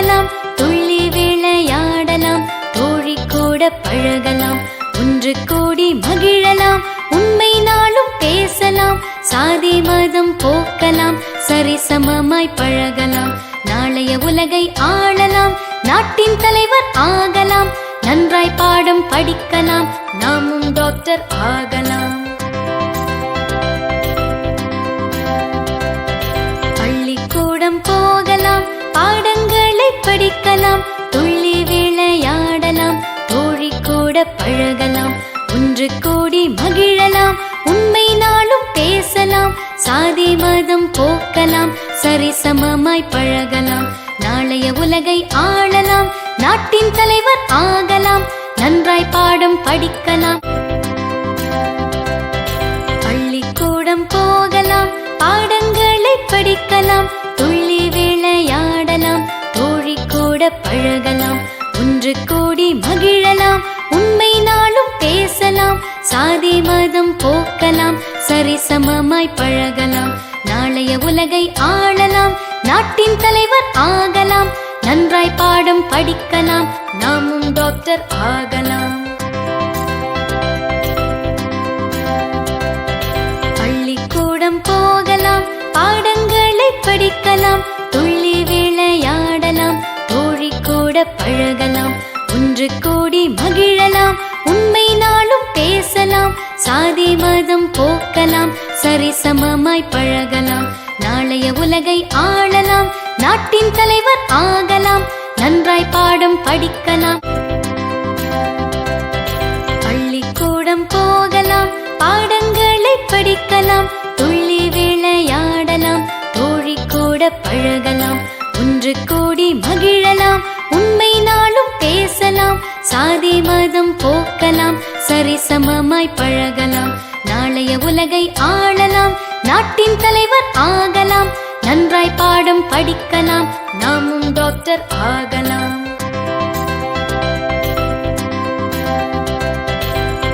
படிக்கலாம், துள்ளி விளையாடலாம், தோழி கூட பழகலாம், ஒன்று கூடி மகிழலாம், உண்மை நாளும் பேசலாம், சாதி மதம் போக்கலாம், சரிசமமாய் பழகலாம், நாளைய உலகை ஆளலாம், நாட்டின் தலைவர் ஆகலாம், நன்றாய் பாடம் படிக்கலாம், நாமும் டாக்டர் ஆகலாம். பள்ளிக்கூடம் போகலாம், பாடங்களை படிக்கலாம், துள்ளி விளையாடலாம், தோழி கூட பழகலாம், ஒன்று கூடி மகிழலாம், உண்மை நாளும் பேசலாம், சாதி மதம் போக்கலாம், சரிசமமாய் பழகலாம், நாளைய உலகை ஆளலாம், நாட்டின் தலைவர் ஆகலாம், நன்றாய் பாடம் படிக்கலாம். பள்ளிக்கூடம் போகலாம், பாடங்களை படிக்கலாம், துள்ளி விளையாடலாம், தோழி கூட பழகலாம், ஒன்று கூடி மகிழலாம், உண்மை நாளும் பேசலாம், சாதி மதம் போக்கலாம், சரிசமமாய் பழகலாம், நாளைய உலகை ஆளலாம், நாட்டின் தலைவர் ஆகலாம், நன்றாய் பாடம் படிக்கலாம், நாமும் டாக்டர் ஆகலாம். பள்ளிக்கூடம் போகலாம், பாடங்களை படிக்கலாம், துள்ளி விளையாடலாம், தோழி கூட பழகலாம், ஒன்று கூடி மகிழலாம், உண்மை நாளும் பேசலாம், சாதி மதம் போக்கலாம், சரிசமமாய் பழகலாம், நாளைய உலகை ஆளலாம், நாட்டின் தலைவர் ஆகலாம், நன்றாய் பாடம் படிக்கலாம். பள்ளிக்கூடம் போகலாம், பாடங்களை படிக்கலாம், துள்ளி விளையாடலாம், தோழி கூட பழகலாம், ஒன்று கூடி மகிழலாம், உண்மை நாளும் பேசலாம், சாதி மதம் போக்கலாம், சரிசமமாய் பழகலாம், நாளைய உலகை ஆளலாம், நாட்டின் தலைவர் ஆகலாம், நன்றாய் பாடம் படிக்கலாம், நாமும் டாக்டர் ஆகலாம்.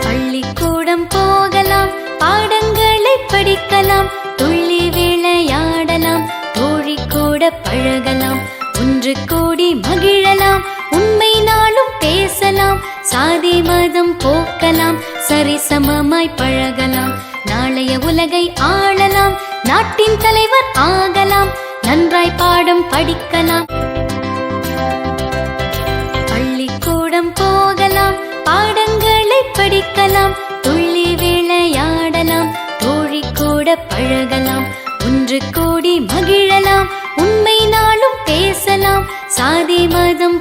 பள்ளிக்கூடம் போகலாம், பாடங்களை படிக்கலாம், துள்ளி விளையாடலாம், தோழி கூட பழகலாம், ஒன்று கூடி மகிழலாம், உண்மை நாளும் பேசலாம், சாதி மதம் போக்கலாம், சரிசமமாய் பழகலாம், நாளைய உலகை ஆளலாம், நாட்டின் தலைவர் ஆகலாம், நன்றாய் பாடம் படிக்கலாம். பள்ளிக்கூடம் போகலாம், பாடங்களை படிக்கலாம், துள்ளி விளையாடலாம், தோழி கூட பழகலாம், ஒன்று கூடி மகிழலாம், உண்மை நாளும் பேசலாம், சாதி மதம்